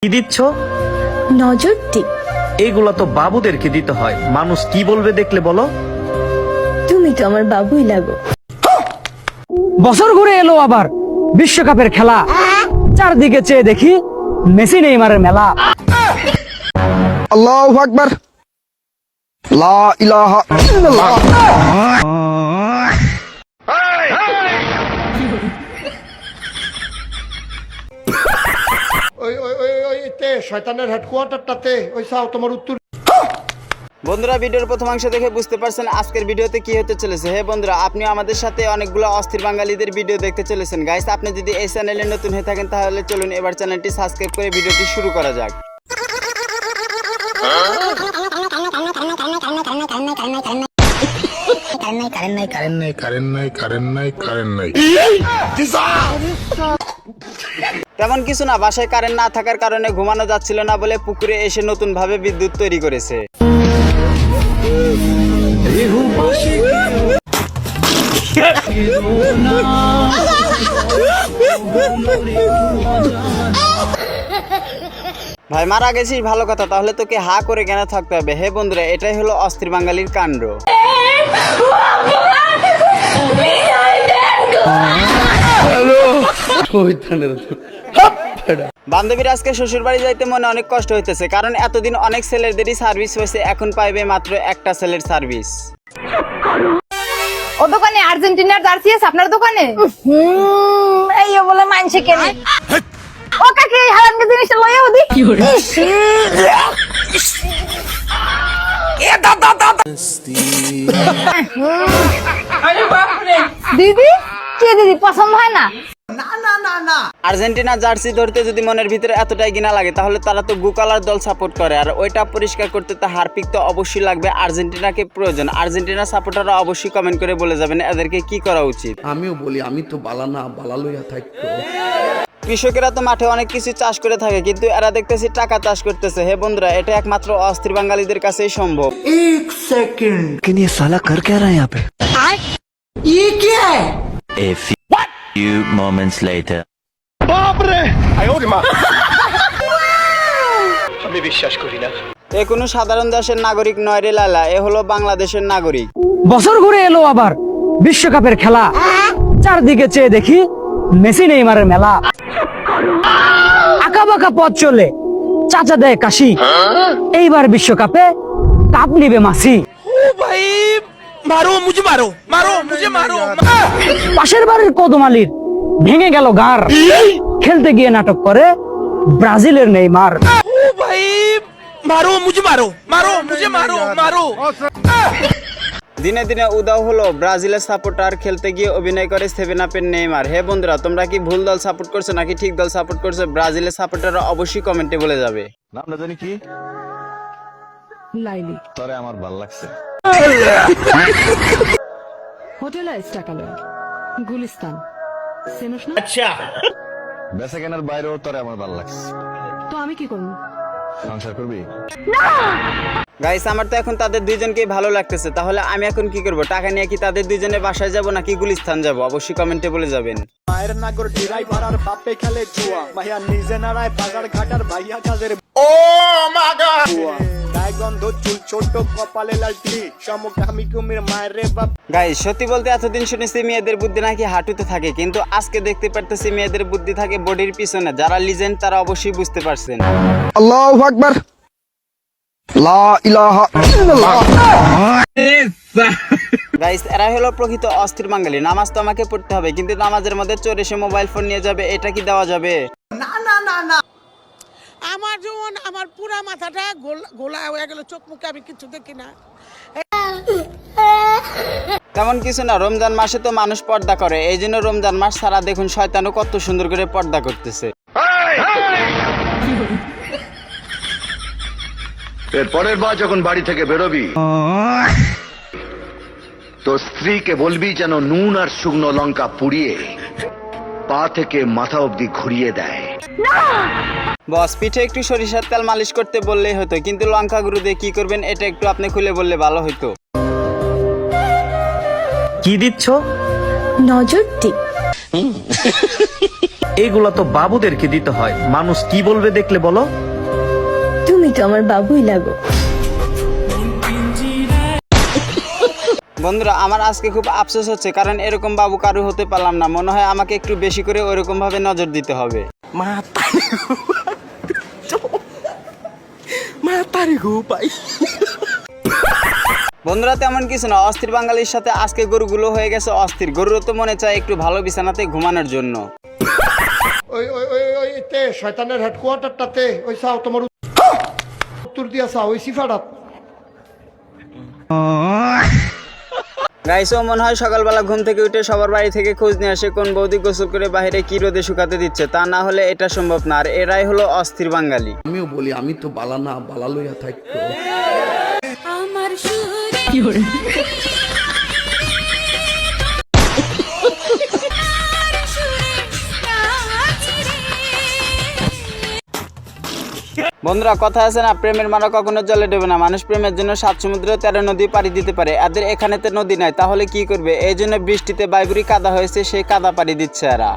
কি দিচ্ছ? নজর টিপ। এইগুলা তো বাবুদেরকে দিতে হয়, মানুষ কি বলবে দেখলে বলো। তুমি তো আমার বাবুই লাগো। বছর ঘুরে এলো আবার বিশ্বকাপের খেলা, চারদিকে চেয়ে দেখি মেসি নেইমারের মেলা। আল্লাহু আকবার, লা ইলাহা ইল্লাল্লাহ। শয়তানের হেডকোয়ার্টারটাতে ওই চাও তোমার উত্তর। বন্ধুরা, ভিডিওর প্রথম অংশ দেখে বুঝতে পারছেন আজকের ভিডিওতে কি হতে চলেছে। হে বন্ধুরা, আপনি আমাদের সাথে অনেকগুলো অস্থির বাঙালিদের ভিডিও দেখতে চলেছেন। গাইস, আপনি যদি এই চ্যানেলে নতুন হয়ে থাকেন তাহলে চলুন এবার চ্যানেলটি সাবস্ক্রাইব করে ভিডিওটি শুরু করা যাক। তেমন কিছু না, বাসায় কারেন্ট না থাকার কারণে ঘুমানো যাচ্ছিল না বলে পুকুরে এসে নতুন ভাবে বিদ্যুৎ তৈরি করেছে। ভাই মারা গেছিস, ভালো কথা, তাহলে তোকে হা করে কেন থাকতে হবে? হে বন্ধুরা, এটাই হলো অস্থির বাঙালির কাণ্ড। বান্ধবীর আজকে শ্বশুর বাড়ি যাইতে মনে অনেক কষ্ট হইতেছে, কারণ এতদিন অনেক ছেলেদেরই সার্ভিস হয়েছে, এখন পাইবে মাত্র একটা ছেলের সার্ভিস। ও দোকানে আর্জেন্টিনার জার্সি আছে আপনার দোকানে? এই বলে মানছে কেন? ও কাকে এই হারামকে জিনিসটা লইয়া দি। দিদি কে দিদি পছন্দ হয় না? আর্জেন্টিনা জার্সি ধরতে যদি মনের ভিতরে এতটাই ঘৃণা লাগে তাহলে তারা তো গুকালার দল সাপোর্ট করে, আর ওইটা পরিষ্কার করতে তো হারপিক তো অবশ্যই লাগবে। আর্জেন্টিনাকে প্রয়োজন। আর্জেন্টিনা সাপোর্টাররা অবশ্যই কমেন্ট করে বলে যাবেন এদেরকে কি করা উচিত। আমিও বলি, আমি তো বালা না, বালা লইয়া থাকতো। কৃষকেরা তো মাঠে অনেক কিছু চাষ করে থাকে, কিন্তু এরা দেখতেছি টাকা চাষ করতেছে। হে বন্ধুরা, এটা একমাত্র অস্থির বাঙালিদের কাছেই সম্ভব। लेकिन ये साला कर क्या रहा है यहाँ पे? ये क्या है? A few moments later. আমি বিশ্বাস করি না। এ কোনো সাধারণ দেশের নাগরিক নয় রে লালা, এ হলো বাংলাদেশের নাগরিক। বছর ঘুরে এলো আবার বিশ্বকাপের খেলা, চারদিকে চেয়ে দেখি মেসি নেইমারের মেলা। আঁকা বাঁকা পথ চলে চাচা দেয় কাশি, এইবার বিশ্বকাপে কাপ নিবে মাসি। পাশের বাড়ির কদমালির ভেঙে গেল গার, খেলতে গিয়ে নাটক করে ব্রাজিলের নেইমার। দিনে দিনে উদাও হলো ব্রাজিলের সাপোর্টার, খেলতে গিয়ে অভিনয় করে 7 আপের নেইমার। হে বন্ধুরা, তোমরা কি ভুল দল সাপোর্ট করছো নাকি ঠিক দল সাপোর্ট করছো? ব্রাজিলের সাপোর্টাররা অবশ্যই কমেন্টে বলে যাবে। নামটা জানি কি? লাইলি। তোরে আমার ভালো লাগছে। হোটেল টাকালো গুলিস্তান চেনস না? আচ্ছা, বেচা কেনার বাইরেও তোরে আমার ভালো লাগছে। তো আমি কি করব? সংসার করবি? গাইস, আমার তো এখন তাদের দুইজনকেই ভালো লাগতেছে, তাহলে আমি এখন কি করব? টাকা নিয়ে কি তাদের দুইজনের বাসায় যাব নাকি গুলিস্তান যাব? অবশ্যই কমেন্টে বলে যাবেন। মায়ের নাগর ডিরাই পাড়ার বাপে খেলে জুয়া, মাইয়া নিজে নাড়ায় বাজার ঘাটার ভাইয়া কাজের। ও মা গড! গায়ে গন্ধ, চুল ছোট, কপালে লালটি, সমকামী কুমির মায়ের রে বাপ। গাইস, সত্যি বলতে এতদিন শুনেছি মেয়েদের বুদ্ধি নাকি হাঁটুতে থাকে, কিন্তু আজকে দেখতে পারতেছি মেয়েদের বুদ্ধি থাকে বডির পিছনে। যারা লিজেন্ড তারা অবশ্যই বুঝতে পারছেন। আল্লাহু আকবার, লা ইলাহা ইল্লাল্লাহ। গাইস, এরা হলো প্রকৃত অস্থির বাঙালি। নামাজ তো আমাকে পড়তে হবে, কিন্তু নামাজের মধ্যে চোর এসে মোবাইল ফোন নিয়ে যাবে, এটা কি দেওয়া যাবে? না না না না, আমার যেমন আমার পুরা মাথাটা গোলা হয়ে গেল, চোখ মুখে আমি কিছু দেখি না। তেমন কিছু না, রমজান মাসে তো মানুষ পর্দা করে, এই জন্য রমজান মাস সারা দেখুন শয়তানও কত সুন্দর করে পর্দা করতেছে। এর পরের বার যখন বাড়ি থেকে বেরোবি তো স্ত্রীকে বলবি যেন নুন আর শুকনো লঙ্কা পুড়িয়ে পা থেকে মাথা অবধি ঘুরিয়ে দেয়। বস, পিঠে একটু সরিষার তেল মালিশ করতে বললেই হতো, কিন্তু লঙ্কা গুঁড়ো দিয়ে কি করবেন এটা একটু আপনি খুলে বললে ভালো হতো। কি দিচ্ছ? নজর টিপ। এগুলা তো বাবুদেরকে দিতে হয়, মানুষ কি বলবে দেখলে বলো? তুমি তো আমার বাবুই লাগো। বন্ধুরা আমার আজকে খুব আফসোস হচ্ছে, কারণ এরকম বাবু কারু হতে পারলাম না। মনে হয় আমাকে একটু বেশি করে ওইরকম ভাবে নজর দিতে হবে। বন্ধুরা তেমন কিছু না, অস্থির বাঙালির সাথে আজকে গরুগুলো হয়ে গেছে অস্থির। গরুরও তো মনে চায় একটু ভালো বিছানাতে ঘুমানোর জন্য। ওই শয়তানের হেডকোয়ার্টারটাতে ওই চাও তোমার উত্তর দিয়া চাও ওই সিফারাত। গাইসও মনে হয় সকালবেলা ঘুম থেকে উঠে সবার বাড়ি থেকে খোঁজ নিয়ে আসে কোন বৌদি গোসল করে বাইরে কি রোদে শুকাতে দিচ্ছে, তা না হলে এটা সম্ভব না। আর এরাই হলো অস্থির বাঙালি। আমিও বলি আমি তো বালা না, বালা লইয়া থাকতো। বন্ধুরা কথা আছে না, প্রেমের মারা কখনো জলে ডুবে না। মানুষ প্রেমের জন্য 7 সমুদ্র 13 নদী পাড়ি দিতে পারে, এদের এখানে তো নদী নাই, তাহলে কি করবে? এই জন্য বৃষ্টিতে বাইবুরি কাদা হয়েছে, সেই কাদা পাড়ি দিচ্ছে এরা।